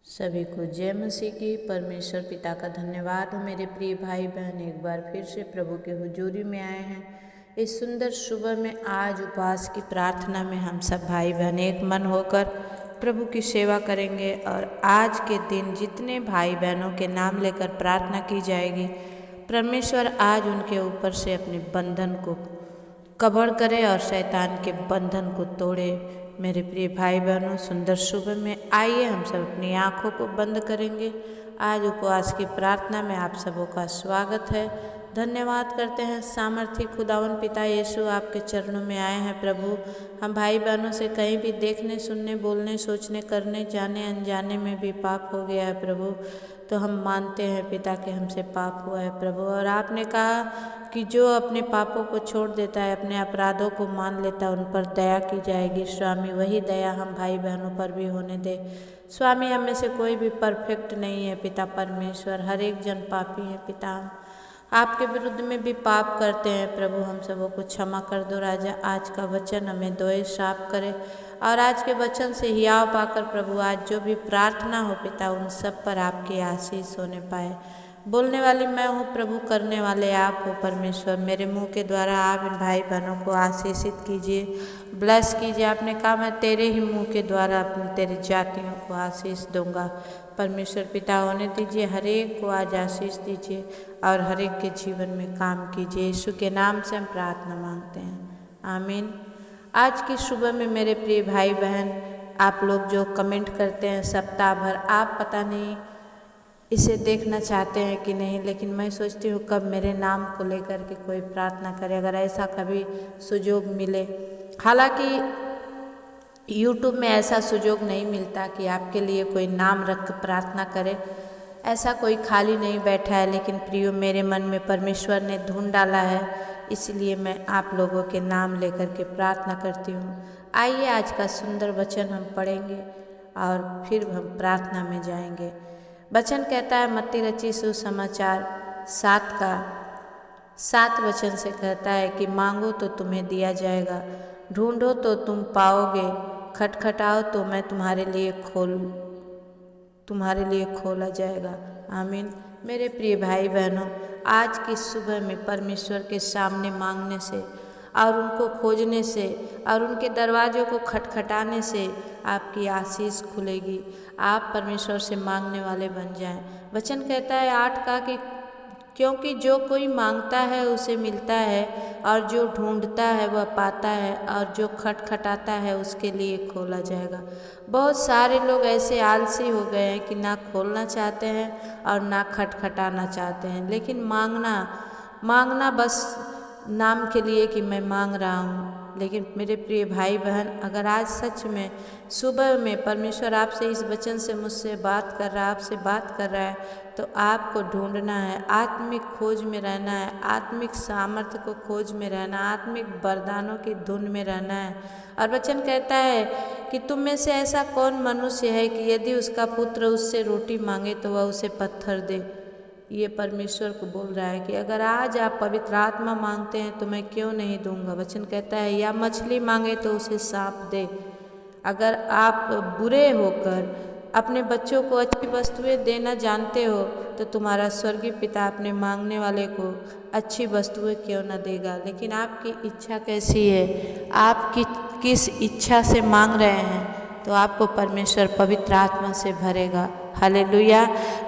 सभी को जय मसीह की। परमेश्वर पिता का धन्यवाद हो। मेरे प्रिय भाई बहन एक बार फिर से प्रभु के हुजूरी में आए हैं। इस सुंदर सुबह में आज उपवास की प्रार्थना में हम सब भाई बहन एक मन होकर प्रभु की सेवा करेंगे। और आज के दिन जितने भाई बहनों के नाम लेकर प्रार्थना की जाएगी, परमेश्वर आज उनके ऊपर से अपने बंधन को कवर करे और शैतान के बंधन को तोड़े। मेरे प्रिय भाई बहनों, सुंदर सुबह में आइए हम सब अपनी आँखों को बंद करेंगे। आज उपवास की प्रार्थना में आप सबों का स्वागत है। धन्यवाद करते हैं सामर्थी खुदावन पिता यीशु, आपके चरणों में आए हैं प्रभु। हम भाई बहनों से कहीं भी देखने, सुनने, बोलने, सोचने, करने, जाने अनजाने में भी पाप हो गया है प्रभु। तो हम मानते हैं पिता कि हमसे पाप हुआ है प्रभु। और आपने कहा कि जो अपने पापों को छोड़ देता है, अपने अपराधों को मान लेता है, उन पर दया की जाएगी। स्वामी, वही दया हम भाई बहनों पर भी होने दे। स्वामी, हम में से कोई भी परफेक्ट नहीं है पिता परमेश्वर, हर एक जन पापी है पिता। आपके विरुद्ध में भी पाप करते हैं प्रभु, हम सबों को क्षमा कर दो राजा। आज का वचन हमें धोए साफ करे और आज के वचन से हियाव पाकर प्रभु आज जो भी प्रार्थना हो पिता, उन सब पर आपकी आशीष होने पाए। बोलने वाली मैं हूँ प्रभु, करने वाले आप हो परमेश्वर। मेरे मुंह के द्वारा आप इन भाई बहनों को आशीषित कीजिए, ब्लेस कीजिए। आपने कहा मैं तेरे ही मुंह के द्वारा अपनी तेरी जातियों को आशीष दूंगा। परमेश्वर पिता होने दीजिए, हर एक को आज आशीष दीजिए और हर एक के जीवन में काम कीजिए। यीशु के नाम से हम प्रार्थना मांगते हैं, आमीन। आज की सुबह में मेरे प्रिय भाई बहन, आप लोग जो कमेंट करते हैं सप्ताह भर, आप पता नहीं इसे देखना चाहते हैं कि नहीं, लेकिन मैं सोचती हूँ कब मेरे नाम को लेकर के कोई प्रार्थना करे। अगर ऐसा कभी सुयोग मिले, हालांकि यूट्यूब में ऐसा सुयोग नहीं मिलता कि आपके लिए कोई नाम रख कर प्रार्थना करे, ऐसा कोई खाली नहीं बैठा है। लेकिन प्रियो, मेरे मन में परमेश्वर ने ढूंढ डाला है, इसलिए मैं आप लोगों के नाम लेकर के प्रार्थना करती हूँ। आइए आज का सुंदर वचन हम पढ़ेंगे और फिर हम प्रार्थना में जाएंगे। वचन कहता है मत्ती रची सुसमाचार 7 वचन से कहता है कि मांगो तो तुम्हें दिया जाएगा, ढूंढो तो तुम पाओगे, खटखटाओ तो मैं तुम्हारे लिए खोला जाएगा। आमीन। मेरे प्रिय भाई बहनों, आज की सुबह में परमेश्वर के सामने मांगने से और उनको खोजने से और उनके दरवाज़ों को खटखटाने से आपकी आशीष खुलेगी। आप परमेश्वर से मांगने वाले बन जाएं। वचन कहता है 8 का कि क्योंकि जो कोई मांगता है उसे मिलता है, और जो ढूंढता है वह पाता है, और जो खटखटाता है उसके लिए खोला जाएगा। बहुत सारे लोग ऐसे आलसी हो गए हैं कि ना खोलना चाहते हैं और ना खटखटाना चाहते हैं, लेकिन मांगना बस नाम के लिए कि मैं मांग रहा हूँ। लेकिन मेरे प्रिय भाई बहन, अगर आज सच में सुबह में परमेश्वर आपसे इस वचन से मुझसे बात कर रहा है, आपसे बात कर रहा है, तो आपको ढूंढना है, आत्मिक खोज में रहना है, आत्मिक सामर्थ्य को खोज में रहना, आत्मिक वरदानों की धुन में रहना है। और वचन कहता है कि तुम में से ऐसा कौन मनुष्य है कि यदि उसका पुत्र उससे रोटी मांगे तो वह उसे पत्थर दे। ये परमेश्वर को बोल रहा है कि अगर आज आप पवित्र आत्मा मांगते हैं तो मैं क्यों नहीं दूंगा। वचन कहता है या मछली मांगे तो उसे सांप दे। अगर आप बुरे होकर अपने बच्चों को अच्छी वस्तुएं देना जानते हो, तो तुम्हारा स्वर्गीय पिता अपने मांगने वाले को अच्छी वस्तुएं क्यों न देगा। लेकिन आपकी इच्छा कैसी है, आप किस इच्छा से मांग रहे हैं, तो आपको परमेश्वर पवित्र आत्मा से भरेगा। हालेलुया।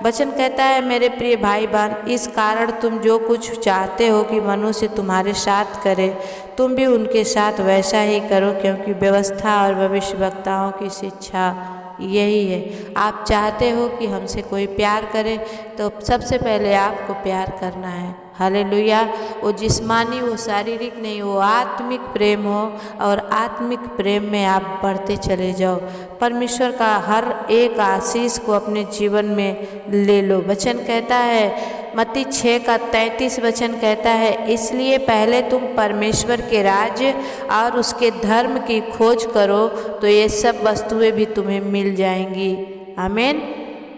वचन कहता है मेरे प्रिय भाई बहन, इस कारण तुम जो कुछ चाहते हो कि मनुष्य तुम्हारे साथ करे, तुम भी उनके साथ वैसा ही करो, क्योंकि व्यवस्था और भविष्यवक्ताओं की शिक्षा यही है। आप चाहते हो कि हमसे कोई प्यार करे, तो सबसे पहले आपको प्यार करना है। हालेलुया। वो जिस्मानी, वो शारीरिक नहीं, वो आत्मिक प्रेम हो, और आत्मिक प्रेम में आप बढ़ते चले जाओ। परमेश्वर का हर एक आशीष को अपने जीवन में ले लो। वचन कहता है मत्ती 6:33 वचन कहता है, इसलिए पहले तुम परमेश्वर के राज्य और उसके धर्म की खोज करो, तो ये सब वस्तुएं भी तुम्हें मिल जाएंगी। आमीन।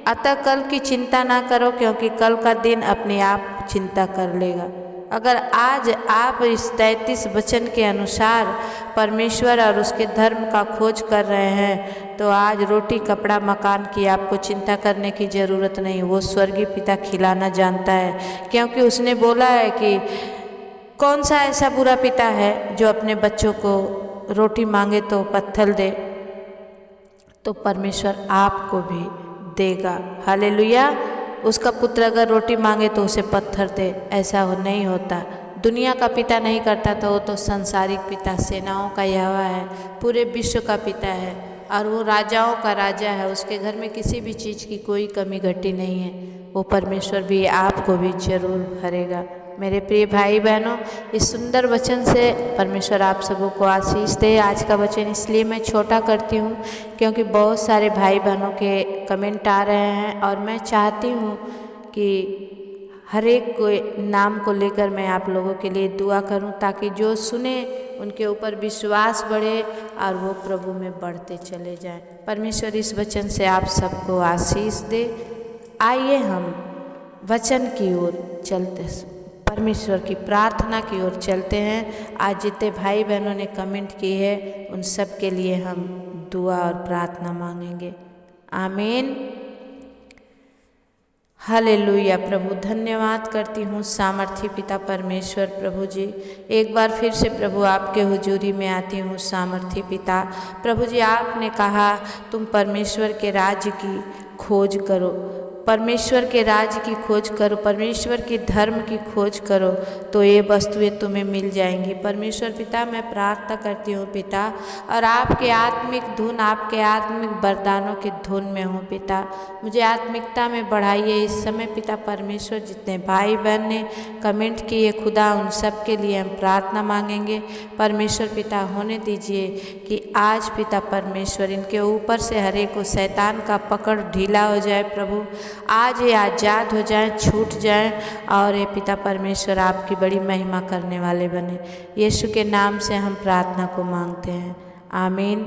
अतः कल की चिंता ना करो, क्योंकि कल का दिन अपने आप चिंता कर लेगा। अगर आज आप इस 33 वचन के अनुसार परमेश्वर और उसके धर्म का खोज कर रहे हैं, तो आज रोटी कपड़ा मकान की आपको चिंता करने की ज़रूरत नहीं। वो स्वर्गीय पिता खिलाना जानता है, क्योंकि उसने बोला है कि कौन सा ऐसा बुरा पिता है जो अपने बच्चों को रोटी मांगे तो पत्थर दे। तो परमेश्वर आपको भी देगा। हालेलुया। उसका पुत्र अगर रोटी मांगे तो उसे पत्थर दे, ऐसा नहीं होता। दुनिया का पिता नहीं करता तो वो तो संसारिक पिता, सेनाओं का यहोवा है, पूरे विश्व का पिता है, और वो राजाओं का राजा है। उसके घर में किसी भी चीज़ की कोई कमी घटी नहीं है। वो परमेश्वर भी आपको भी जरूर भरेगा। मेरे प्रिय भाई बहनों, इस सुंदर वचन से परमेश्वर आप सबों को आशीष दे। आज का वचन इसलिए मैं छोटा करती हूँ क्योंकि बहुत सारे भाई बहनों के कमेंट आ रहे हैं, और मैं चाहती हूँ कि हर एक को नाम को लेकर मैं आप लोगों के लिए दुआ करूं, ताकि जो सुने उनके ऊपर विश्वास बढ़े और वो प्रभु में बढ़ते चले जाएं। परमेश्वर इस वचन से आप सबको आशीष दे। आइए हम वचन की ओर चलते, परमेश्वर की प्रार्थना की ओर चलते हैं। आज जितने भाई बहनों ने कमेंट की है उन सब के लिए हम दुआ और प्रार्थना मांगेंगे। आमीन। हालेलुया। प्रभु धन्यवाद करती हूँ सामर्थी पिता परमेश्वर। प्रभु जी एक बार फिर से प्रभु आपके हुजूरी में आती हूँ सामर्थी पिता। प्रभु जी आपने कहा तुम परमेश्वर के राज्य की खोज करो, परमेश्वर के राज्य की खोज करो, परमेश्वर की धर्म की खोज करो तो ये वस्तुएं तुम्हें मिल जाएंगी। परमेश्वर पिता मैं प्रार्थना करती हूँ पिता, और आपके आत्मिक धुन, आपके आत्मिक वरदानों के धुन में हूँ पिता। मुझे आत्मिकता में बढ़ाइए इस समय पिता परमेश्वर। जितने भाई बहन ने कमेंट किए खुदा उन सब के लिए हम प्रार्थना मांगेंगे। परमेश्वर पिता होने दीजिए कि आज पिता परमेश्वर इनके ऊपर से हर एक को शैतान का पकड़ ढीला हो जाए। प्रभु आज ये आज़ाद हो जाएं, छूट जाएं, और ये पिता परमेश्वर आपकी बड़ी महिमा करने वाले बने। यीशु के नाम से हम प्रार्थना को मांगते हैं। आमीन।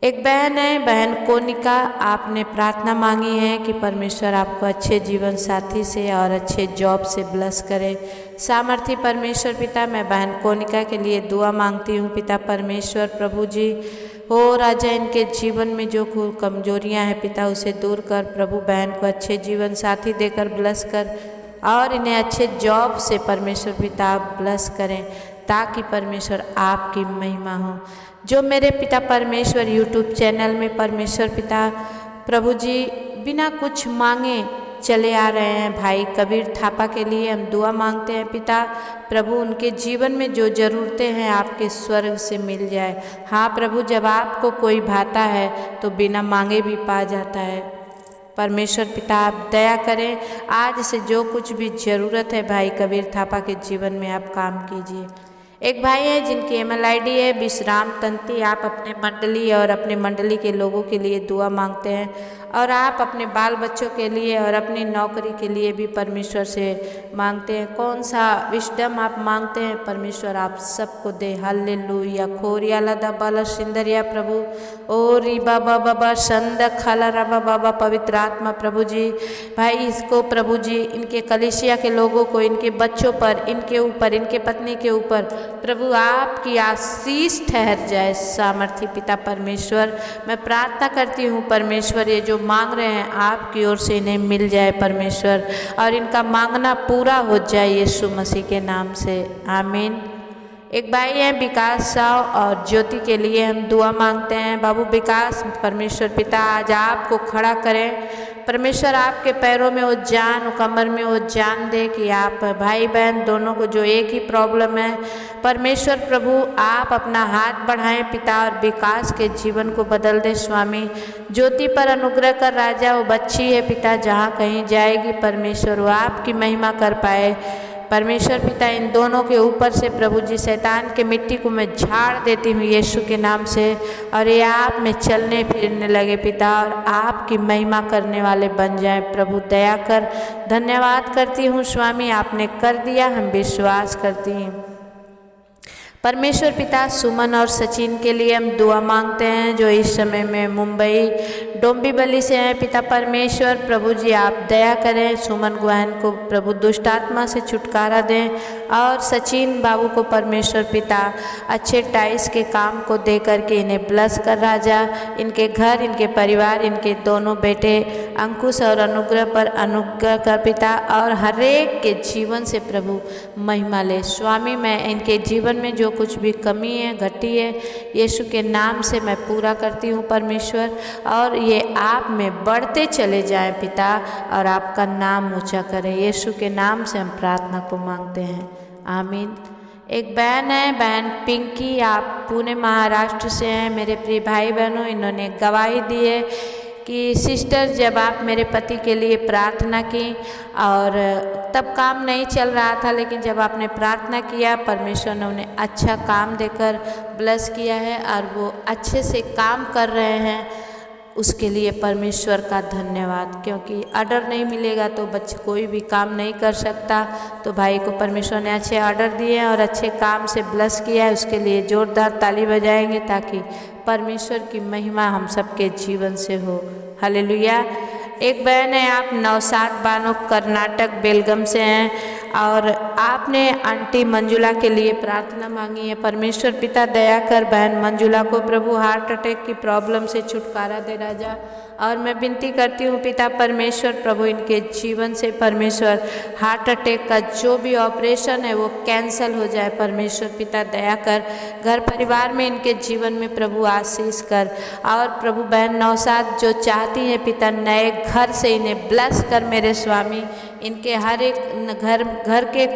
एक बहन है, बहन कोनिका, आपने प्रार्थना मांगी है कि परमेश्वर आपको अच्छे जीवन साथी से और अच्छे जॉब से ब्लेस करे। सामर्थी परमेश्वर पिता मैं बहन कोनिका के लिए दुआ मांगती हूँ पिता परमेश्वर। प्रभु जी हो राजा, इनके जीवन में जो कमजोरियां हैं पिता उसे दूर कर। प्रभु बहन को अच्छे जीवन साथी देकर ब्लेस कर, और इन्हें अच्छे जॉब से परमेश्वर पिता आप ब्लेस करें, ताकि परमेश्वर आपकी महिमा हो। जो मेरे पिता परमेश्वर यूट्यूब चैनल में परमेश्वर पिता प्रभु जी बिना कुछ मांगे चले आ रहे हैं, भाई कबीर थापा के लिए हम दुआ मांगते हैं पिता। प्रभु उनके जीवन में जो ज़रूरतें हैं आपके स्वर्ग से मिल जाए। हाँ प्रभु, जब आपको कोई भाता है तो बिना मांगे भी पा जाता है। परमेश्वर पिता आप दया करें, आज से जो कुछ भी ज़रूरत है भाई कबीर थापा के जीवन में आप काम कीजिए। एक भाई है जिनकी email ID है विश्राम तंती। आप अपने मंडली और अपने मंडली के लोगों के लिए दुआ मांगते हैं, और आप अपने बाल बच्चों के लिए और अपनी नौकरी के लिए भी परमेश्वर से मांगते हैं। कौन सा विशडम आप मांगते हैं परमेश्वर आप सबको दे। हालेलुया। खोरिया लदा बाला सिंदरिया प्रभु ओ री बाबा बाबा संद खाला राबा बाबा पवित्र आत्मा प्रभु जी भाई इसको प्रभु जी इनके कलीसिया के लोगों को, इनके बच्चों पर, इनके ऊपर, इनके पत्नी के ऊपर प्रभु आपकी आशीष ठहर जाए। सामर्थी पिता परमेश्वर मैं प्रार्थना करती हूँ परमेश्वर, ये जो मांग रहे हैं आपकी ओर से इन्हें मिल जाए परमेश्वर, और इनका मांगना पूरा हो जाए यीशु मसीह के नाम से। आमीन। एक भाई हैं विकास साव और ज्योति के लिए हम दुआ मांगते हैं। बाबू विकास परमेश्वर पिता आज आपको खड़ा करें। परमेश्वर आपके पैरों में वो जान, कमर में वो जान दे कि आप भाई बहन दोनों को जो एक ही प्रॉब्लम है परमेश्वर प्रभु आप अपना हाथ बढ़ाएं पिता, और विकास के जीवन को बदल दे स्वामी। ज्योति पर अनुग्रह कर राजा, वो बच्ची है पिता जहाँ कहीं जाएगी परमेश्वर वो आपकी महिमा कर पाए परमेश्वर पिता। इन दोनों के ऊपर से प्रभु जी शैतान के मिट्टी को मैं झाड़ देती हूँ यीशु के नाम से, और ये आप में चलने फिरने लगे पिता, और आपकी महिमा करने वाले बन जाए प्रभु। दया कर, धन्यवाद करती हूँ स्वामी, आपने कर दिया, हम विश्वास करती हैं परमेश्वर पिता सुमन और सचिन के लिए हम दुआ मांगते हैं जो इस समय में मुंबई डोंबिवली से हैं। पिता परमेश्वर प्रभु जी आप दया करें, सुमन गुहन को प्रभु दुष्ट आत्मा से छुटकारा दें और सचिन बाबू को परमेश्वर पिता अच्छे टाइल्स के काम को दे करके इन्हें ब्लेस कर राजा, इनके घर, इनके परिवार, इनके दोनों बेटे अंकुश और अनुग्रह पर अनुग्रह कर पिता, और हर एक के जीवन से प्रभु महिमा ले। स्वामी मैं इनके जीवन में जो कुछ भी कमी है, घटी है, यीशु के नाम से मैं पूरा करती हूँ परमेश्वर, और ये आप में बढ़ते चले जाएं पिता, और आपका नाम ऊंचा करें। यीशु के नाम से हम प्रार्थना को मांगते हैं, आमीन। एक बहन है, बहन पिंकी, आप पुणे महाराष्ट्र से हैं। मेरे प्रिय भाई बहनों, इन्होंने गवाही दी है कि सिस्टर जब आप मेरे पति के लिए प्रार्थना की और तब काम नहीं चल रहा था, लेकिन जब आपने प्रार्थना किया परमेश्वर ने उन्हें अच्छा काम देकर ब्लेस किया है और वो अच्छे से काम कर रहे हैं। उसके लिए परमेश्वर का धन्यवाद, क्योंकि ऑर्डर नहीं मिलेगा तो बच्चे कोई भी काम नहीं कर सकता। तो भाई को परमेश्वर ने अच्छे ऑर्डर दिए हैं और अच्छे काम से ब्लेस किया है, उसके लिए जोरदार ताली बजाएंगे ताकि परमेश्वर की महिमा हम सबके जीवन से हो। हालेलुया। एक बहन है, आप नवसाद बानो कर्नाटक बेलगम से हैं और आपने आंटी मंजुला के लिए प्रार्थना मांगी है। परमेश्वर पिता दया कर बहन मंजुला को प्रभु हार्ट अटैक की प्रॉब्लम से छुटकारा दे राजा, और मैं विनती करती हूँ पिता परमेश्वर प्रभु इनके जीवन से परमेश्वर हार्ट अटैक का जो भी ऑपरेशन है वो कैंसल हो जाए। परमेश्वर पिता दया कर, घर परिवार में इनके जीवन में प्रभु आशीष कर, और प्रभु बहन नौसाद जो चाहती हैं पिता नए घर से इन्हें ब्लेस कर मेरे स्वामी, इनके हर एक घर के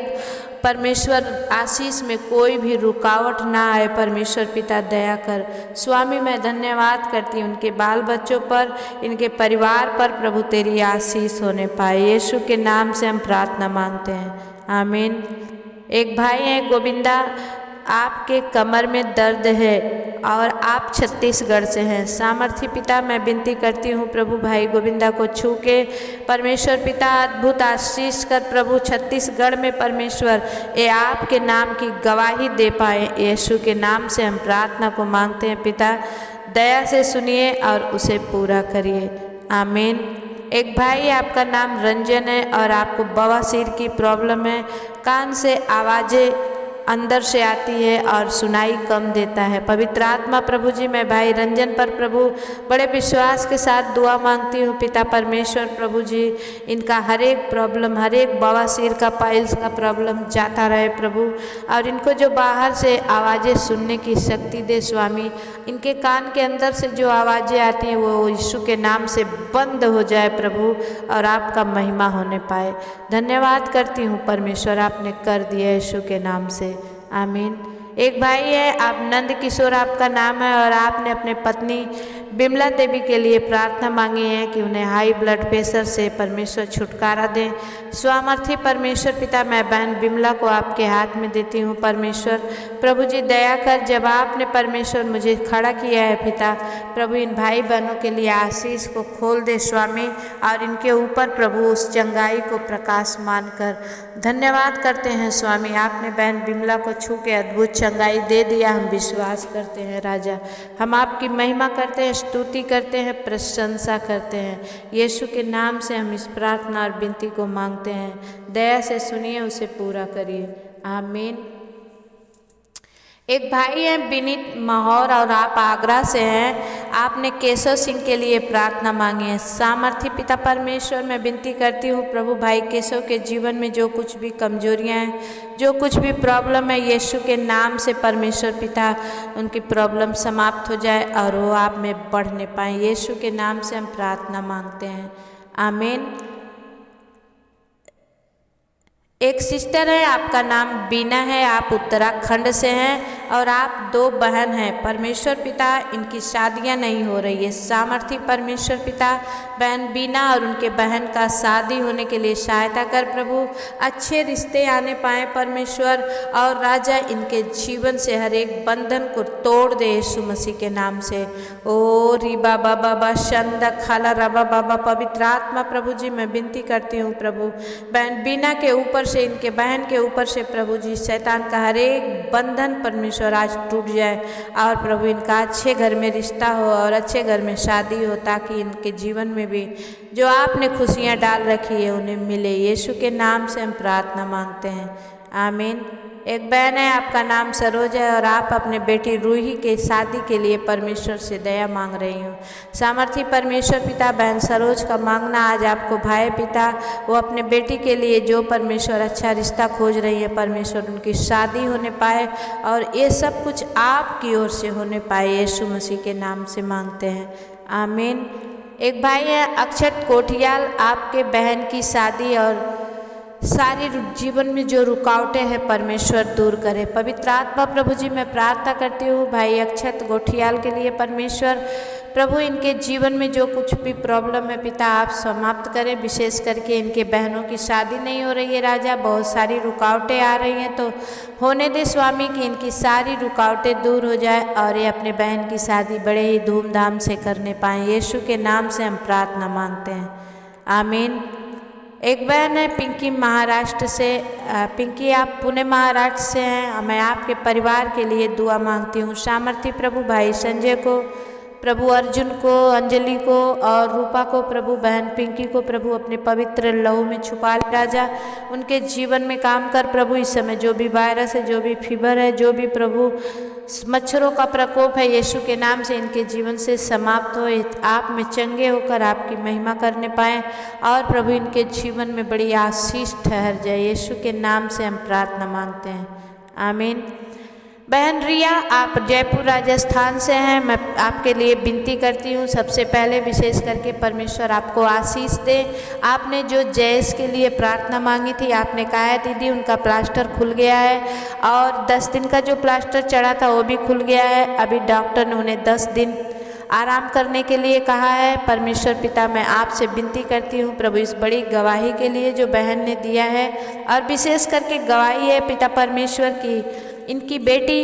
परमेश्वर आशीष में कोई भी रुकावट ना आए। परमेश्वर पिता दया कर। स्वामी मैं धन्यवाद करती हूँ उनके बाल बच्चों पर, इनके परिवार पर प्रभु तेरी आशीष होने पाए। यीशु के नाम से हम प्रार्थना मांगते हैं, आमीन। एक भाई हैं गोविंदा, आपके कमर में दर्द है और आप छत्तीसगढ़ से हैं। सामर्थी पिता मैं विनती करती हूँ प्रभु भाई गोविंदा को छू के परमेश्वर पिता अद्भुत आशीष कर प्रभु छत्तीसगढ़ में परमेश्वर ये आपके नाम की गवाही दे पाए। यीशु के नाम से हम प्रार्थना को मांगते हैं पिता, दया से सुनिए और उसे पूरा करिए, आमीन। एक भाई आपका नाम रंजन है और आपको बवासीर की प्रॉब्लम है, कान से आवाज़ें अंदर से आती है और सुनाई कम देता है। पवित्र आत्मा प्रभु जी मैं भाई रंजन पर प्रभु बड़े विश्वास के साथ दुआ मांगती हूँ पिता परमेश्वर प्रभु जी, इनका हर एक प्रॉब्लम, हर एक बवासीर का, पाइल्स का प्रॉब्लम जाता रहे प्रभु, और इनको जो बाहर से आवाज़ें सुनने की शक्ति दे स्वामी। इनके कान के अंदर से जो आवाज़ें आती हैं वो यीशु के नाम से बंद हो जाए प्रभु, और आपका महिमा होने पाए। धन्यवाद करती हूँ परमेश्वर, आपने कर दिया यीशु के नाम से, आमीन। एक भाई है, आप नंद किशोर आपका नाम है और आपने अपने पत्नी बिमला देवी के लिए प्रार्थना मांगी है कि उन्हें हाई ब्लड प्रेशर से परमेश्वर छुटकारा दें। स्वामर्थी परमेश्वर पिता मैं बहन बिमला को आपके हाथ में देती हूँ परमेश्वर प्रभु जी दया कर। जब आपने परमेश्वर मुझे खड़ा किया है पिता प्रभु, इन भाई बहनों के लिए आशीष को खोल दे स्वामी, और इनके ऊपर प्रभु उस चंगाई को प्रकाशमान कर। धन्यवाद करते हैं स्वामी, आपने बहन बिमला को छू के अद्भुत चंगाई दे दिया। हम विश्वास करते हैं राजा, हम आपकी महिमा करते हैं, स्तुति करते हैं, प्रशंसा करते हैं। यीशु के नाम से हम इस प्रार्थना और विनती को मांगते हैं, दया से सुनिए, उसे पूरा करिए, आमीन। एक भाई हैं विनीत माहौर और आप आगरा से हैं, आपने केशव सिंह के लिए प्रार्थना मांगी है। सामर्थी पिता परमेश्वर मैं विनती करती हूँ प्रभु भाई केशव के जीवन में जो कुछ भी कमजोरियाँ हैं, जो कुछ भी प्रॉब्लम है, यीशु के नाम से परमेश्वर पिता उनकी प्रॉब्लम समाप्त हो जाए और वो आप में बढ़ने पाएँ। यीशु के नाम से हम प्रार्थना मांगते हैं, आमीन। एक सिस्टर है, आपका नाम बीना है, आप उत्तराखंड से हैं और आप दो बहन हैं। परमेश्वर पिता इनकी शादियां नहीं हो रही है। सामर्थी परमेश्वर पिता बहन बीना और उनके बहन का शादी होने के लिए सहायता कर प्रभु, अच्छे रिश्ते आने पाए परमेश्वर, और राजा इनके जीवन से हर एक बंधन को तोड़ दे यीशु मसीह के नाम से। ओ रीबा बाबा बा शंदा खाला रबा बाबा, पवित्र आत्मा प्रभु जी मैं विनती करती हूँ प्रभु बहन बीना के ऊपर से, इनके बहन के ऊपर से प्रभु जी शैतान का हर एक बंधन परमेश्वर आज टूट जाए और प्रभु इनका अच्छे घर में रिश्ता हो और अच्छे घर में शादी हो, ताकि इनके जीवन में भी जो आपने खुशियाँ डाल रखी है उन्हें मिले। यीशु के नाम से हम प्रार्थना मांगते हैं, आमीन। एक बहन है, आपका नाम सरोज है और आप अपने बेटी रूही के शादी के लिए परमेश्वर से दया मांग रही हो। सामर्थी परमेश्वर पिता बहन सरोज का मांगना आज आपको भाई पिता वो अपने बेटी के लिए जो परमेश्वर अच्छा रिश्ता खोज रही है, परमेश्वर उनकी शादी होने पाए और ये सब कुछ आपकी ओर से होने पाए। यीशु मसीह के नाम से मांगते हैं, आमीन। एक भाई है अक्षत कोठियाल, आपके बहन की शादी और सारी जीवन में जो रुकावटें हैं परमेश्वर दूर करे। पवित्र आत्मा प्रभु जी मैं प्रार्थना करती हूँ भाई अक्षत गोठियाल के लिए, परमेश्वर प्रभु इनके जीवन में जो कुछ भी प्रॉब्लम है पिता आप समाप्त करें। विशेष करके इनके बहनों की शादी नहीं हो रही है राजा, बहुत सारी रुकावटें आ रही हैं, तो होने दे स्वामी कि इनकी सारी रुकावटें दूर हो जाए और ये अपने बहन की शादी बड़े ही धूमधाम से करने पाएँ। यीशु के नाम से हम प्रार्थना मांगते हैं, आमीन। एक बहन है पिंकी महाराष्ट्र से, पिंकी आप पुणे महाराष्ट्र से हैं, मैं आपके परिवार के लिए दुआ मांगती हूँ। सामर्थी प्रभु भाई संजय को, प्रभु अर्जुन को, अंजलि को और रूपा को, प्रभु बहन पिंकी को प्रभु अपने पवित्र लहू में छुपा ले राजा। उनके जीवन में काम कर प्रभु। इस समय जो भी वायरस है, जो भी फीवर है, जो भी प्रभु मच्छरों का प्रकोप है, यीशु के नाम से इनके जीवन से समाप्त हो। आप में चंगे होकर आपकी महिमा करने पाएँ और प्रभु इनके जीवन में बड़ी आशीष ठहर जाए। यीशु के नाम से हम प्रार्थना मांगते हैं, आमीन। बहन रिया आप जयपुर राजस्थान से हैं, मैं आपके लिए विनती करती हूँ सबसे पहले विशेष करके परमेश्वर आपको आशीष दे। आपने जो जयेश के लिए प्रार्थना मांगी थी, आपने कहा है दीदी उनका प्लास्टर खुल गया है और 10 दिन का जो प्लास्टर चढ़ा था वो भी खुल गया है। अभी डॉक्टर ने उन्हें 10 दिन आराम करने के लिए कहा है। परमेश्वर पिता मैं आपसे विनती करती हूँ प्रभु इस बड़ी गवाही के लिए जो बहन ने दिया है, और विशेष करके गवाही है पिता परमेश्वर की इनकी बेटी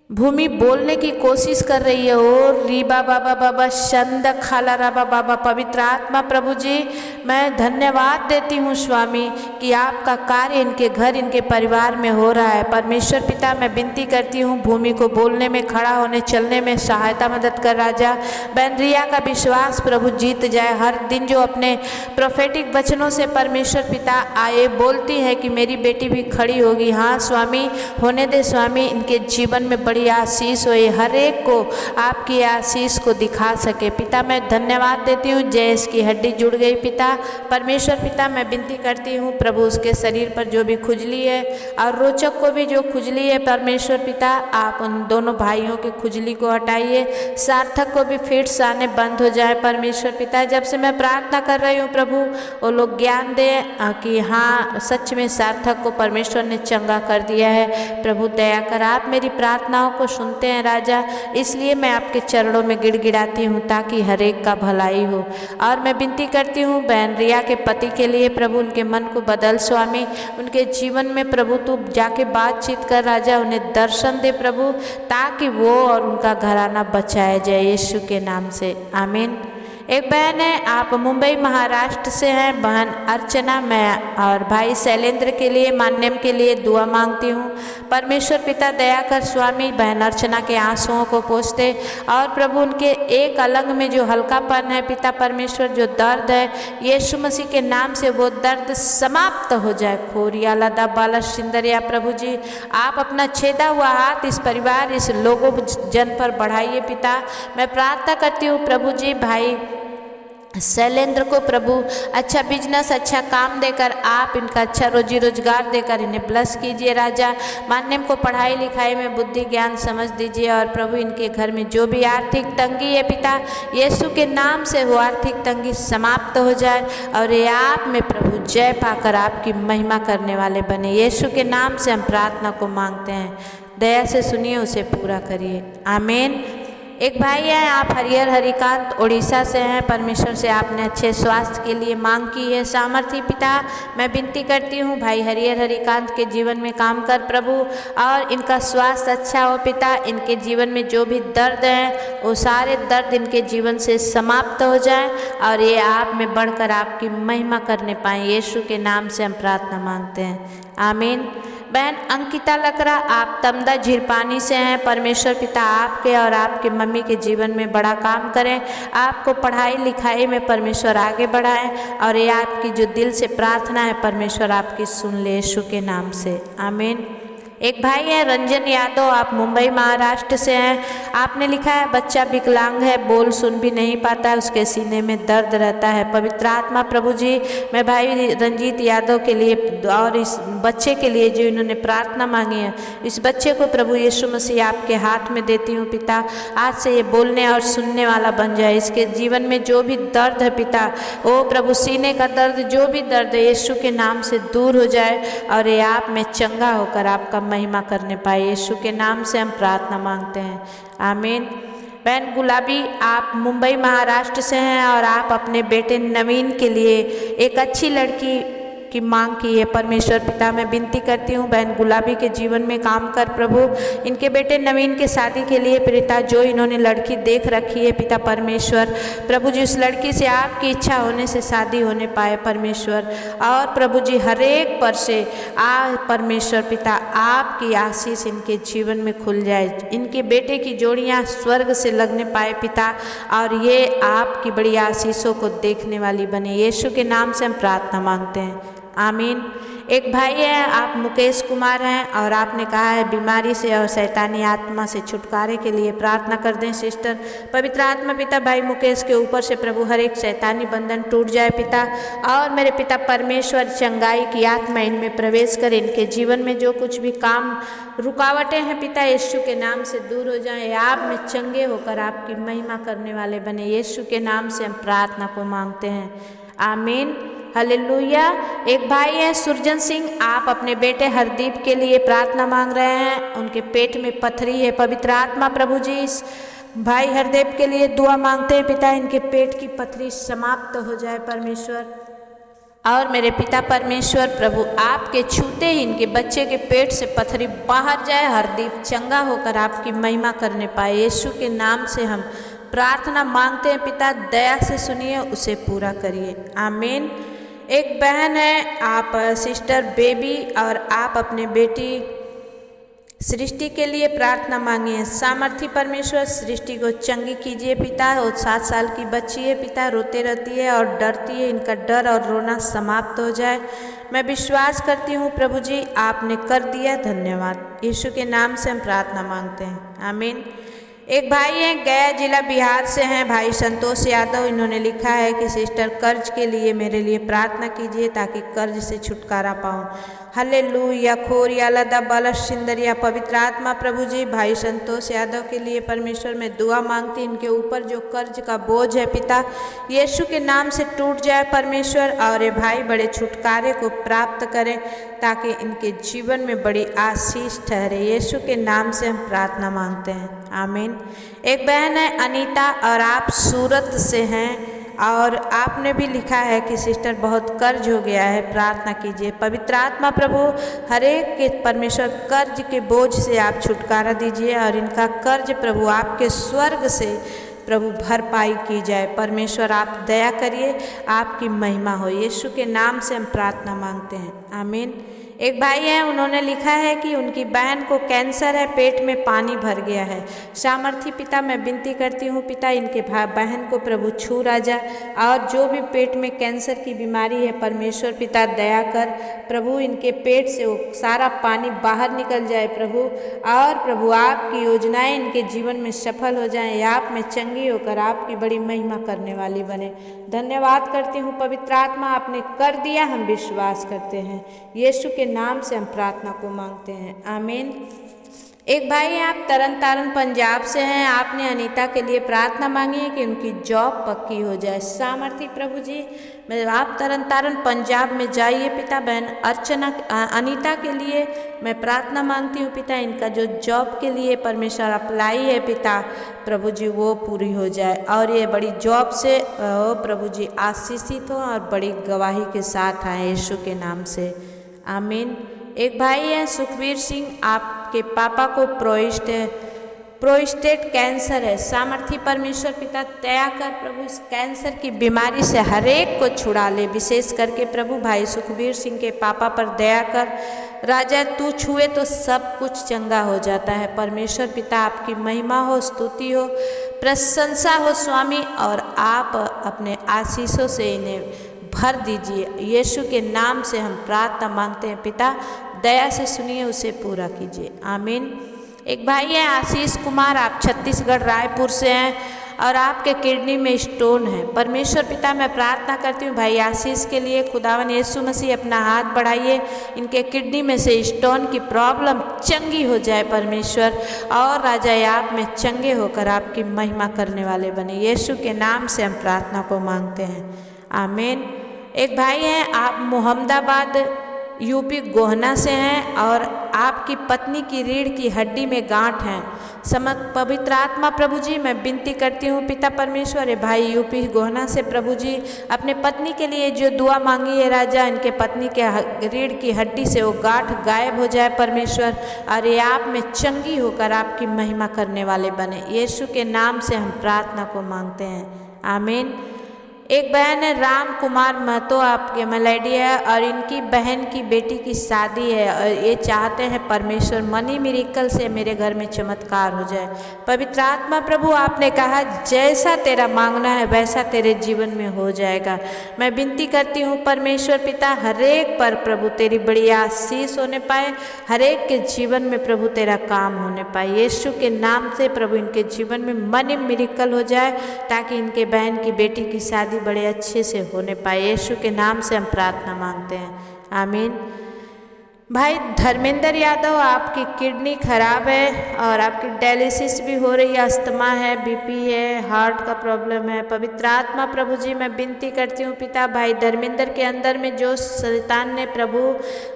भूमि बोलने की कोशिश कर रही है। ओ रीबा बाबा बाबा शंद खाला राबा बाबा, पवित्र आत्मा प्रभु जी मैं धन्यवाद देती हूँ स्वामी कि आपका कार्य इनके घर इनके परिवार में हो रहा है। परमेश्वर पिता मैं विनती करती हूँ भूमि को बोलने में, खड़ा होने, चलने में सहायता मदद कर राजा। बहन रिया का विश्वास प्रभु जीत जाए। हर दिन जो अपने प्रोफेटिक वचनों से परमेश्वर पिता आए बोलती है कि मेरी बेटी भी खड़ी होगी। हाँ स्वामी होने दे स्वामी, इनके जीवन में बड़ी आशीष होए, हर एक को आपकी आशीष को दिखा सके। पिता मैं धन्यवाद देती हूँ जयेश की हड्डी जुड़ गई पिता। परमेश्वर पिता मैं विनती करती हूँ प्रभु उसके शरीर पर जो भी खुजली है और रोचक को भी जो खुजली है परमेश्वर पिता आप उन दोनों भाइयों के खुजली को हटाइए। सार्थक को भी फिट्स आने बंद हो जाए परमेश्वर पिता। जब से मैं प्रार्थना कर रही हूँ प्रभु वो लोग ज्ञान दें कि हाँ सच में सार्थक को परमेश्वर ने चंगा कर दिया है। प्रभु दया कर, आप मेरी प्रार्थनाओं को सुनते हैं राजा, इसलिए मैं आपके चरणों में गिड़गिड़ाती हूँ ताकि हर एक का भलाई हो। और मैं विनती करती हूँ बहन रिया के पति के लिए प्रभु उनके मन को बदल स्वामी, उनके जीवन में प्रभु तू जाके बातचीत कर राजा, उन्हें दर्शन दे प्रभु ताकि वो और उनका घराना बचाया जाए यीशु के नाम से, आमीन। एक बहन है आप मुंबई महाराष्ट्र से हैं, बहन अर्चना मैं और भाई शैलेंद्र के लिए मान्यम के लिए दुआ मांगती हूँ। परमेश्वर पिता दया कर स्वामी बहन अर्चना के आंसुओं को पोंछ दे और प्रभु उनके एक अलंग में जो हल्कापन है पिता परमेश्वर जो दर्द है यीशु मसीह के नाम से वो दर्द समाप्त हो जाए। खोरिया लदा बाला सिंदरिया प्रभु जी आप अपना छेदा हुआ हाथ इस परिवार इस लोगों जन पर बढ़ाइए पिता। मैं प्रार्थना करती हूँ प्रभु जी भाई शैलेंद्र को प्रभु अच्छा बिजनेस अच्छा काम देकर आप इनका अच्छा रोजी रोजगार देकर इन्हें ब्लेस कीजिए राजा। मान्यम को पढ़ाई लिखाई में बुद्धि ज्ञान समझ दीजिए और प्रभु इनके घर में जो भी आर्थिक तंगी है पिता यीशु के नाम से वो आर्थिक तंगी समाप्त हो जाए और ये आप में प्रभु जय पाकर आपकी महिमा करने वाले बने। यीशु के नाम से हम प्रार्थना को मांगते हैं, दया से सुनिए उसे पूरा करिए, आमीन। एक भाई हैं, आप हरिहर हरिकांत उड़ीसा से हैं। परमेश्वर से आपने अच्छे स्वास्थ्य के लिए मांग की है। सामर्थी पिता, मैं विनती करती हूँ भाई हरिहर हरिकांत के जीवन में काम कर प्रभु, और इनका स्वास्थ्य अच्छा हो पिता। इनके जीवन में जो भी दर्द हैं वो सारे दर्द इनके जीवन से समाप्त हो जाएं और ये आप में बढ़कर आपकी महिमा करने पाएँ। यीशु के नाम से हम प्रार्थना मांगते हैं, आमीन। बहन अंकिता लकड़ा, आप तमदा झिरपानी से हैं। परमेश्वर पिता आपके और आपके मम्मी के जीवन में बड़ा काम करें, आपको पढ़ाई लिखाई में परमेश्वर आगे बढ़ाएं, और ये आपकी जो दिल से प्रार्थना है परमेश्वर आपकी सुन ले, यीशु के नाम से, आमीन। एक भाई है रंजन यादव, आप मुंबई महाराष्ट्र से हैं। आपने लिखा है बच्चा विकलांग है, बोल सुन भी नहीं पाता है, उसके सीने में दर्द रहता है। पवित्र आत्मा प्रभु जी, मैं भाई रंजीत यादव के लिए और इस बच्चे के लिए जो इन्होंने प्रार्थना मांगी है, इस बच्चे को प्रभु यीशु मसीह आपके हाथ में देती हूँ पिता। आज से ये बोलने और सुनने वाला बन जाए। इसके जीवन में जो भी दर्द है पिता, ओ प्रभु सीने का दर्द, जो भी दर्द है यीशु के नाम से दूर हो जाए और ये आप में चंगा होकर आपका महिमा करने पाए। यीशु के नाम से हम प्रार्थना मांगते हैं, आमीन। बहन गुलाबी, आप मुंबई महाराष्ट्र से हैं और आप अपने बेटे नवीन के लिए एक अच्छी लड़की की मांग की है। परमेश्वर पिता, मैं विनती करती हूँ बहन गुलाबी के जीवन में काम कर प्रभु। इनके बेटे नवीन के शादी के लिए पिता जो इन्होंने लड़की देख रखी है पिता परमेश्वर, प्रभु जी उस लड़की से आपकी इच्छा होने से शादी होने पाए परमेश्वर। और प्रभु जी हर एक पर से परमेश्वर पिता आपकी आशीष इनके जीवन में खुल जाए। इनके बेटे की जोड़ियाँ स्वर्ग से लगने पाए पिता, और ये आपकी बड़ी आशीषों को देखने वाली बने। यीशु के नाम से हम प्रार्थना मांगते हैं, आमीन। एक भाई है, आप मुकेश कुमार हैं और आपने कहा है बीमारी से और शैतानी आत्मा से छुटकारे के लिए प्रार्थना कर दें सिस्टर। पवित्र आत्मा पिता भाई मुकेश के ऊपर से प्रभु हर एक शैतानी बंधन टूट जाए पिता, और मेरे पिता परमेश्वर चंगाई की आत्मा इनमें प्रवेश करे। इनके जीवन में जो कुछ भी काम रुकावटें हैं पिता यीशु के नाम से दूर हो जाएं। आप में चंगे होकर आपकी महिमा करने वाले बने। यीशु के नाम से हम प्रार्थना को मांगते हैं, आमीन, हालेलुया। एक भाई है सुरजन सिंह, आप अपने बेटे हरदीप के लिए प्रार्थना मांग रहे हैं। उनके पेट में पथरी है। पवित्र आत्मा प्रभु जी इस भाई हरदीप के लिए दुआ मांगते हैं पिता, इनके पेट की पथरी समाप्त हो जाए परमेश्वर। और मेरे पिता परमेश्वर प्रभु आपके छूते ही इनके बच्चे के पेट से पथरी बाहर जाए, हरदीप चंगा होकर आपकी महिमा करने पाए। यीशु के नाम से हम प्रार्थना मांगते हैं पिता, दया से सुनिए, उसे पूरा करिए, आमीन। एक बहन है, आप सिस्टर बेबी, और आप अपने बेटी सृष्टि के लिए प्रार्थना मांगिए। सामर्थी परमेश्वर सृष्टि को चंगी कीजिए पिता। वो 7 साल की बच्ची है पिता, रोते रहती है और डरती है, इनका डर और रोना समाप्त हो जाए। मैं विश्वास करती हूँ प्रभु जी आपने कर दिया, धन्यवाद। यीशु के नाम से हम प्रार्थना मांगते हैं, आमीन। एक भाई हैं, गया जिला बिहार से हैं, भाई संतोष यादव। इन्होंने लिखा है कि सिस्टर कर्ज के लिए मेरे लिए प्रार्थना कीजिए ताकि कर्ज से छुटकारा पाऊँ। हल्लेलुया खोरिया लदा बलश सिंदरिया। पवित्र आत्मा प्रभु जी भाई संतोष यादव के लिए परमेश्वर में दुआ मांगती, इनके ऊपर जो कर्ज का बोझ है पिता यीशु के नाम से टूट जाए परमेश्वर, और ये भाई बड़े छुटकारे को प्राप्त करें ताकि इनके जीवन में बड़ी आशीष ठहरे। यीशु के नाम से हम प्रार्थना मांगते हैं, आमीन। एक बहन है अनीता, और आप सूरत से हैं, और आपने भी लिखा है कि सिस्टर बहुत कर्ज हो गया है, प्रार्थना कीजिए। पवित्र आत्मा प्रभु हर एक के परमेश्वर कर्ज के बोझ से आप छुटकारा दीजिए, और इनका कर्ज प्रभु आपके स्वर्ग से प्रभु भरपाई की जाए। परमेश्वर आप दया करिए, आपकी महिमा हो। यीशु के नाम से हम प्रार्थना मांगते हैं, आमीन। एक भाई हैं, उन्होंने लिखा है कि उनकी बहन को कैंसर है, पेट में पानी भर गया है। सामर्थी पिता मैं विनती करती हूँ पिता इनके बहन को प्रभु छू राजा, और जो भी पेट में कैंसर की बीमारी है परमेश्वर पिता दया कर प्रभु, इनके पेट से वो सारा पानी बाहर निकल जाए प्रभु, और प्रभु आपकी योजनाएं इनके जीवन में सफल हो जाएं। आप में चंगी होकर आपकी बड़ी महिमा करने वाली बने। धन्यवाद करती हूँ पवित्र आत्मा, आपने कर दिया, हम विश्वास करते हैं। यीशु के नाम से हम प्रार्थना को मांगते हैं, आमीन। एक भाई हैं, आप तरन तारण पंजाब से हैं। आपने अनीता के लिए प्रार्थना मांगी है कि उनकी जॉब पक्की हो जाए। सामर्थी प्रभु जी, मैं आप तरन तारण पंजाब में जाइए पिता। बहन अर्चना अनीता के लिए मैं प्रार्थना मांगती हूँ पिता, इनका जो जॉब के लिए परमेश्वर अप्लाई है पिता प्रभु जी वो पूरी हो जाए और ये बड़ी जॉब से प्रभु जी आशीषित हो और बड़ी गवाही के साथ आए यीशु के नाम से, आमीन। एक भाई हैं सुखवीर सिंह, आपके पापा को प्रोस्टेट कैंसर है। सामर्थी परमेश्वर पिता दया कर प्रभु इस कैंसर की बीमारी से हर एक को छुड़ा ले। विशेष करके प्रभु भाई सुखवीर सिंह के पापा पर दया कर। राजा तू छुए तो सब कुछ चंगा हो जाता है। परमेश्वर पिता आपकी महिमा हो, स्तुति हो, प्रशंसा हो स्वामी, और आप अपने आशीषों से इन्हें भर दीजिए। यीशु के नाम से हम प्रार्थना मांगते हैं पिता, दया से सुनिए, उसे पूरा कीजिए, आमीन। एक भाई है आशीष कुमार, आप छत्तीसगढ़ रायपुर से हैं और आपके किडनी में स्टोन है। परमेश्वर पिता मैं प्रार्थना करती हूँ भाई आशीष के लिए, खुदावन यीशु मसीह अपना हाथ बढ़ाइए, इनके किडनी में से स्टोन की प्रॉब्लम चंगी हो जाए परमेश्वर, और राजा आप में चंगे होकर आपकी महिमा करने वाले बने। यीशु के नाम से हम प्रार्थना को मांगते हैं, आमीन। एक भाई हैं, आप मोहम्मदाबाद यूपी गोहना से हैं और आपकी पत्नी की रीढ़ की हड्डी में गांठ है। पवित्र आत्मा प्रभु जी मैं विनती करती हूँ पिता परमेश्वर, है भाई यूपी गोहना से प्रभु जी अपने पत्नी के लिए जो दुआ मांगी है राजा, इनके पत्नी के रीढ़ की हड्डी से वो गांठ गायब हो जाए परमेश्वर, और ये आप में चंगी होकर आपकी महिमा करने वाले बने। यीशु के नाम से हम प्रार्थना को मांगते हैं, आमीन। एक बहन है राम कुमार महतो, आपके मलेडी है और इनकी बहन की बेटी की शादी है और ये चाहते हैं परमेश्वर मनी मिरेकल से मेरे घर में चमत्कार हो जाए। पवित्र आत्मा प्रभु आपने कहा जैसा तेरा मांगना है वैसा तेरे जीवन में हो जाएगा। मैं विनती करती हूँ परमेश्वर पिता हर एक पर प्रभु तेरी बड़ी आशीष होने पाए, हर एक के जीवन में प्रभु तेरा काम होने पाए। यीशु के नाम से प्रभु इनके जीवन में मनी मिरेकल हो जाए ताकि इनके बहन की बेटी की शादी बड़े अच्छे से होने पाए। यीशु के नाम से हम प्रार्थना मांगते हैं, आमीन। भाई धर्मेंद्र यादव, आपकी किडनी खराब है और आपकी डायलिसिस भी हो रही है, अस्थमा है, बीपी है, हार्ट का प्रॉब्लम है। पवित्र आत्मा प्रभु जी मैं विनती करती हूँ पिता भाई धर्मेंद्र के अंदर में जो शैतान ने प्रभु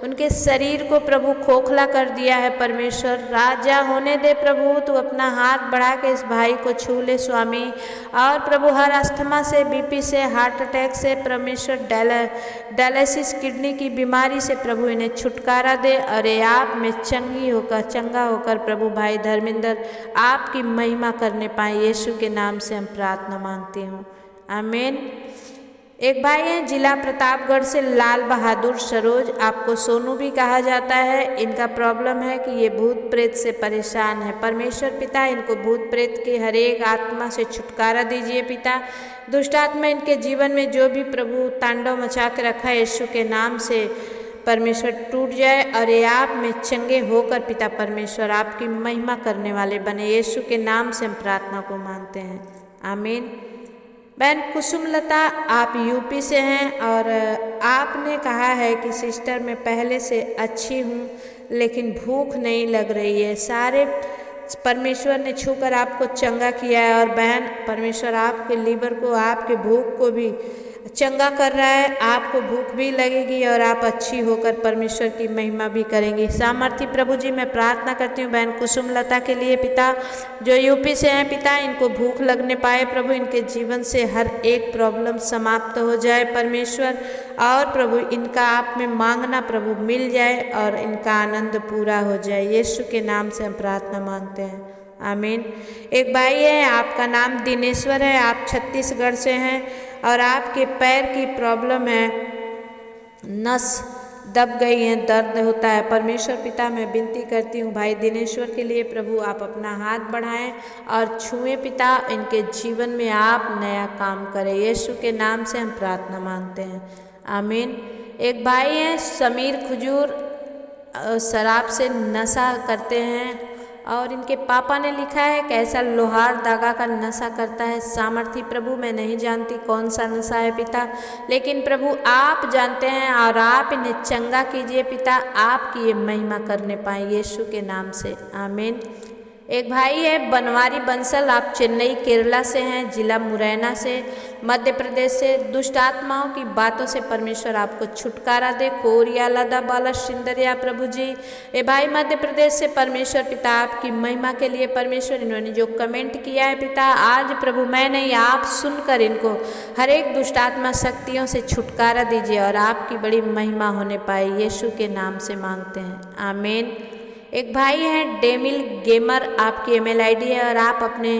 उनके शरीर को प्रभु खोखला कर दिया है परमेश्वर, राजा होने दे प्रभु, तू अपना हाथ बढ़ा के इस भाई को छू ले स्वामी, और प्रभु हर अस्थमा से, बीपी से, हार्ट अटैक से परमेश्वर, डायलिसिस किडनी की बीमारी से प्रभु इन्हें छुटकारा दे, अरे आप में चंगा होकर प्रभु भाई धर्मेंद्र आपकी महिमा करने पाए। यीशु के नाम से हम प्रार्थना मांगती हूँ, आमीन। एक भाई हैं जिला प्रतापगढ़ से लाल बहादुर सरोज, आपको सोनू भी कहा जाता है। इनका प्रॉब्लम है कि ये भूत प्रेत से परेशान है। परमेश्वर पिता इनको भूत प्रेत की हर एक आत्मा से छुटकारा दीजिए पिता। दुष्ट आत्मा इनके जीवन में जो भी प्रभु तांडव मचा के रखा है यीशु के नाम से परमेश्वर टूट जाए, और ये आप में चंगे होकर पिता परमेश्वर आपकी महिमा करने वाले बने। यीशु के नाम से हम प्रार्थना को मांगते हैं, आमीन। बहन कुसुमलता, आप यूपी से हैं और आपने कहा है कि सिस्टर मैं पहले से अच्छी हूँ लेकिन भूख नहीं लग रही है। सारे परमेश्वर ने छूकर आपको चंगा किया है, और बहन परमेश्वर आपके लीवर को, आपके भूख को भी चंगा कर रहा है, आपको भूख भी लगेगी और आप अच्छी होकर परमेश्वर की महिमा भी करेंगी। सामर्थी प्रभु जी मैं प्रार्थना करती हूँ बहन कुसुमलता के लिए पिता, जो यूपी से हैं पिता, इनको भूख लगने पाए प्रभु, इनके जीवन से हर एक प्रॉब्लम समाप्त हो जाए परमेश्वर, और प्रभु इनका आप में मांगना प्रभु मिल जाए और इनका आनंद पूरा हो जाए। यीशु के नाम से हम प्रार्थना मांगते हैं, आमीन। एक भाई है, आपका नाम दिनेश्वर है, आप छत्तीसगढ़ से हैं और आपके पैर की प्रॉब्लम है, नस दब गई है, दर्द होता है। परमेश्वर पिता मैं विनती करती हूँ भाई दिनेश्वर के लिए प्रभु आप अपना हाथ बढ़ाएं और छुएं पिता, इनके जीवन में आप नया काम करें। यीशु के नाम से हम प्रार्थना मांगते हैं, आमीन। एक भाई हैं समीर खजूर, शराब से नशा करते हैं और इनके पापा ने लिखा है कैसा लोहार धागा का नशा करता है सामर्थी प्रभु, मैं नहीं जानती कौन सा नशा है पिता, लेकिन प्रभु आप जानते हैं और आप इन्हें चंगा कीजिए पिता, आपकी ये महिमा करने पाए यीशु के नाम से आमीन। एक भाई है बनवारी बंसल, आप चेन्नई केरला से हैं, जिला मुरैना से, मध्य प्रदेश से। दुष्ट आत्माओं की बातों से परमेश्वर आपको छुटकारा दे, कोरिया लदा बाला सिंदरिया प्रभु जी। ये भाई मध्य प्रदेश से, परमेश्वर पिता आपकी महिमा के लिए परमेश्वर इन्होंने जो कमेंट किया है पिता, आज प्रभु मैं नहीं आप सुनकर इनको हर एक दुष्ट आत्मा शक्तियों से छुटकारा दीजिए और आपकी बड़ी महिमा होने पाए यीशु के नाम से मांगते हैं आमीन। एक भाई हैं डेमिल गेमर, आपकी ईमेल आईडी है और आप अपने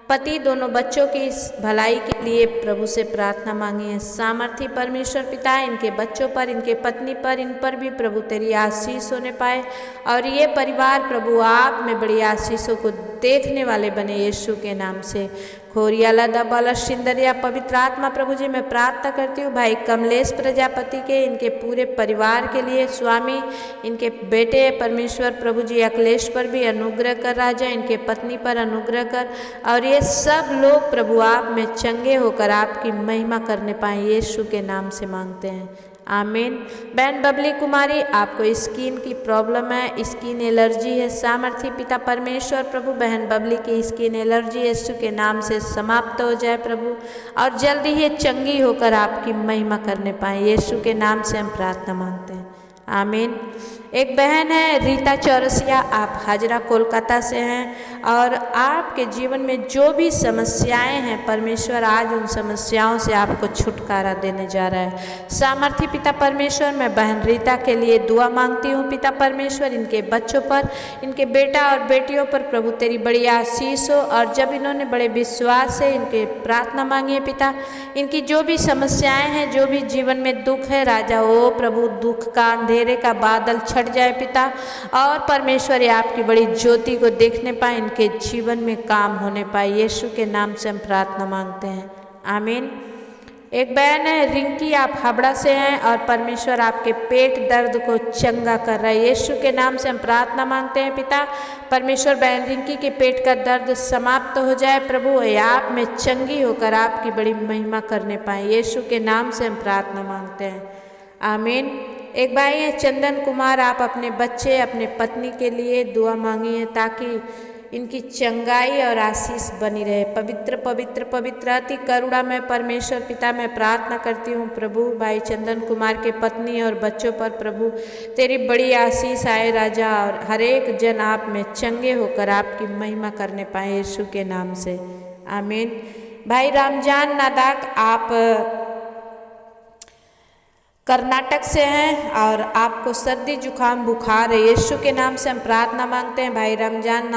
पति दोनों बच्चों की भलाई के लिए प्रभु से प्रार्थना मांगी है। सामर्थी परमेश्वर पिता इनके बच्चों पर, इनके पत्नी पर, इन पर भी प्रभु तेरी आशीष होने पाए और ये परिवार प्रभु आप में बड़ी आशीषों को देखने वाले बने यीशु के नाम से। खोरियाला दबाला सिंदरिया पवित्र आत्मा प्रभु जी मैं प्रार्थना करती हूँ भाई कमलेश प्रजापति के, इनके पूरे परिवार के लिए स्वामी, इनके बेटे परमेश्वर प्रभु जी अखिलेश पर भी अनुग्रह कर राजा, इनके पत्नी पर अनुग्रह कर और ये सब लोग प्रभु आप में चंगे होकर आपकी महिमा करने पाए यीशु के नाम से मांगते हैं आमीन। बहन बबली कुमारी आपको स्किन की प्रॉब्लम है, स्किन एलर्जी है, सामर्थी पिता परमेश्वर प्रभु बहन बबली की स्किन एलर्जी यीशु के नाम से समाप्त हो जाए प्रभु और जल्दी ही चंगी होकर आपकी महिमा करने पाए यीशु के नाम से हम प्रार्थना मांगते हैं आमीन। एक बहन है रीता चौरसिया, आप हाजरा कोलकाता से हैं और आपके जीवन में जो भी समस्याएं हैं परमेश्वर आज उन समस्याओं से आपको छुटकारा देने जा रहा है। सामर्थी पिता परमेश्वर मैं बहन रीता के लिए दुआ मांगती हूँ पिता परमेश्वर, इनके बच्चों पर, इनके बेटा और बेटियों पर प्रभु तेरी बड़ी आशीष हो और जब इन्होंने बड़े विश्वास से इनके प्रार्थना मांगी है पिता, इनकी जो भी समस्याएं हैं, जो भी जीवन में दुख है राजा ओ प्रभु दुख का अंधेरे का बादल छट जाए पिता और परमेश्वर आपकी बड़ी ज्योति को देखने पाए, इनके जीवन में काम होने पाए यीशु के नाम से हम प्रार्थना मांगते हैं आमीन। एक बहन है रिंकी, आप हावड़ा से हैं और परमेश्वर आपके पेट दर्द को चंगा कर रहा है यीशु के नाम से हम प्रार्थना मांगते हैं पिता परमेश्वर बहन रिंकी के पेट का दर्द समाप्त हो जाए प्रभु, आप में चंगी होकर आपकी बड़ी महिमा करने पाए यीशु के नाम से हम प्रार्थना मांगते हैं आमीन। एक भाई है चंदन कुमार, आप अपने बच्चे अपने पत्नी के लिए दुआ मांगी है ताकि इनकी चंगाई और आशीष बनी रहे। पवित्र पवित्र पवित्र अति करुणा में परमेश्वर पिता मैं प्रार्थना करती हूँ प्रभु भाई चंदन कुमार के पत्नी और बच्चों पर प्रभु तेरी बड़ी आशीष आए राजा और हर एक जन आप में चंगे होकर आपकी महिमा करने पाए यीशु के नाम से आमीन। भाई रामजान नादाक, आप कर्नाटक से हैं और आपको सर्दी जुकाम बुखार है यीशु के नाम से हम प्रार्थना मांगते हैं भाई रमजान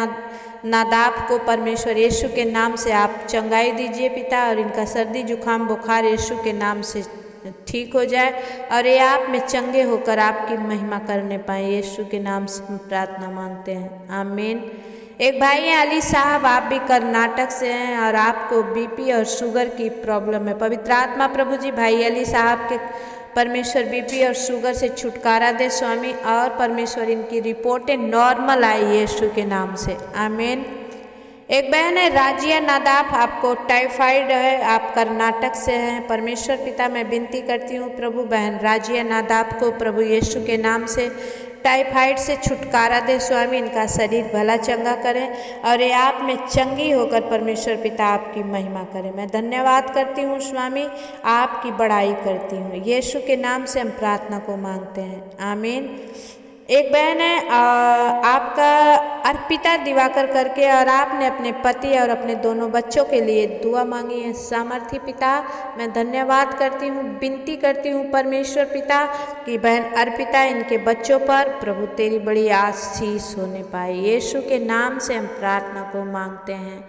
नादाब को परमेश्वर यीशु के नाम से आप चंगाई दीजिए पिता और इनका सर्दी जुकाम बुखार यीशु के नाम से ठीक हो जाए और ये आप में चंगे होकर आपकी महिमा करने पाए यीशु के नाम से हम प्रार्थना मांगते हैं आमीन। एक भाई हैं अली साहब, आप भी कर्नाटक से हैं और आपको बीपी और शुगर की प्रॉब्लम है। पवित्र आत्मा प्रभु जी भाई अली साहब के परमेश्वर बीपी और शुगर से छुटकारा दे स्वामी और परमेश्वर इनकी रिपोर्टें नॉर्मल आई यीशु के नाम से आमीन। एक बहन है राजिया नादाफ, आपको टाइफाइड है, आप कर्नाटक से हैं। परमेश्वर पिता मैं विनती करती हूँ प्रभु बहन राजिया नादाफ को प्रभु यीशु के नाम से टाइफाइड से छुटकारा दे स्वामी, इनका शरीर भला चंगा करें और ये आप में चंगी होकर परमेश्वर पिता आपकी महिमा करें। मैं धन्यवाद करती हूँ स्वामी, आपकी बड़ाई करती हूँ यीशु के नाम से हम प्रार्थना को मांगते हैं आमीन। एक बहन है आपका अर्पिता दिवाकर करके और आपने अपने पति और अपने दोनों बच्चों के लिए दुआ मांगी है। सामर्थी पिता मैं धन्यवाद करती हूँ, विनती करती हूँ परमेश्वर पिता कि बहन अर्पिता इनके बच्चों पर प्रभु तेरी बड़ी आशीष होने पाए यीशु के नाम से हम प्रार्थना को मांगते हैं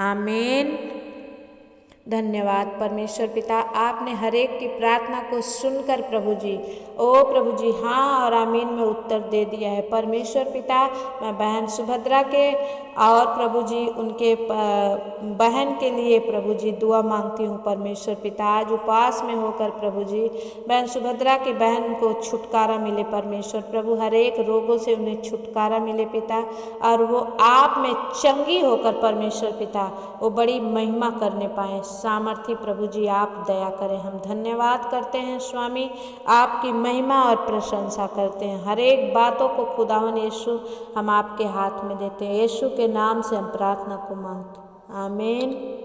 आमीन। धन्यवाद परमेश्वर पिता, आपने हर एक की प्रार्थना को सुनकर प्रभु जी, ओ प्रभु जी, हाँ और आमीन में उत्तर दे दिया है। परमेश्वर पिता, मैं बहन सुभद्रा के और प्रभु जी उनके बहन के लिए प्रभु जी दुआ मांगती हूँ। परमेश्वर पिता, आज उपवास में होकर प्रभु जी बहन सुभद्रा की बहन को छुटकारा मिले। परमेश्वर प्रभु, हर एक रोगों से उन्हें छुटकारा मिले पिता, और वो आप में चंगी होकर परमेश्वर पिता वो बड़ी महिमा करने पाए। सामर्थी प्रभु जी आप दया करें। हम धन्यवाद करते हैं स्वामी, आपकी महिमा और प्रशंसा करते हैं। हर एक बातों को खुदावन यीशु हम आपके हाथ में देते हैं। यीशु के नाम से हम प्रार्थना को मांगते हैं, आमीन।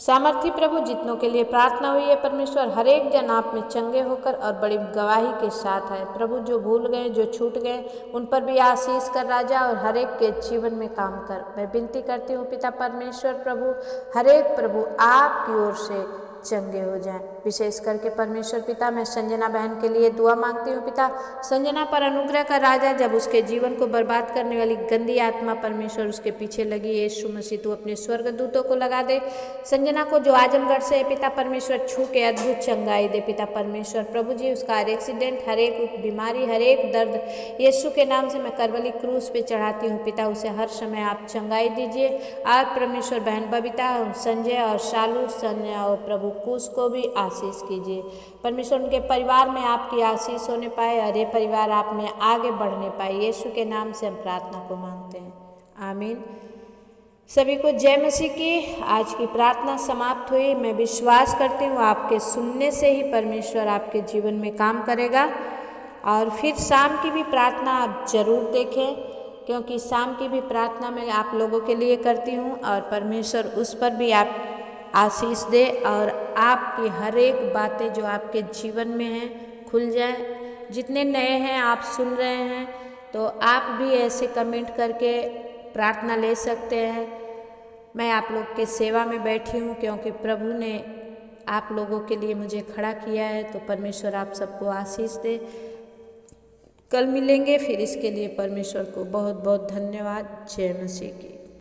सामर्थी प्रभु, जितनों के लिए प्रार्थना हुई है परमेश्वर, हर एक जन आप में चंगे होकर और बड़ी गवाही के साथ आए प्रभु। जो भूल गए, जो छूट गए, उन पर भी आशीष कर राजा, और हर एक के जीवन में काम कर। मैं विनती करती हूँ पिता परमेश्वर प्रभु, हर एक प्रभु आपकी ओर से चंगे हो जाएं। विशेष करके परमेश्वर पिता, मैं संजना बहन के लिए दुआ मांगती हूँ पिता। संजना पर अनुग्रह का राजा, जब उसके जीवन को बर्बाद करने वाली गंदी आत्मा परमेश्वर उसके पीछे लगी, यीशु मसीह तू अपने स्वर्गदूतों को लगा दे। संजना को जो आजमगढ़ से है पिता परमेश्वर, छू के अद्भुत चंगाई दे पिता परमेश्वर प्रभु जी। उसका हर एक्सीडेंट, हर एक बीमारी, हर एक दर्द यीशु के नाम से मैं करवली क्रूस पे चढ़ाती हूँ पिता। उसे हर समय आप चंगाई दीजिए। आज परमेश्वर बहन बबीता, संजय और शालू, संजय और प्रभु कुश को भी आशीष कीजिए परमेश्वर। उनके परिवार में आपकी आशीष होने पाए और ये परिवार आप में आगे बढ़ने पाए। यीशु के नाम से हम प्रार्थना को मांगते हैं, आमीन। सभी को जय मसीह की। आज की प्रार्थना समाप्त हुई। मैं विश्वास करती हूँ आपके सुनने से ही परमेश्वर आपके जीवन में काम करेगा। और फिर शाम की भी प्रार्थना आप जरूर देखें, क्योंकि शाम की भी प्रार्थना मैं आप लोगों के लिए करती हूँ, और परमेश्वर उस पर भी आप आशीष दे और आपकी हर एक बातें जो आपके जीवन में हैं खुल जाए। जितने नए हैं आप सुन रहे हैं, तो आप भी ऐसे कमेंट करके प्रार्थना ले सकते हैं। मैं आप लोग के सेवा में बैठी हूँ, क्योंकि प्रभु ने आप लोगों के लिए मुझे खड़ा किया है। तो परमेश्वर आप सबको आशीष दे। कल मिलेंगे फिर, इसके लिए परमेश्वर को बहुत बहुत धन्यवाद। जय मसीह की।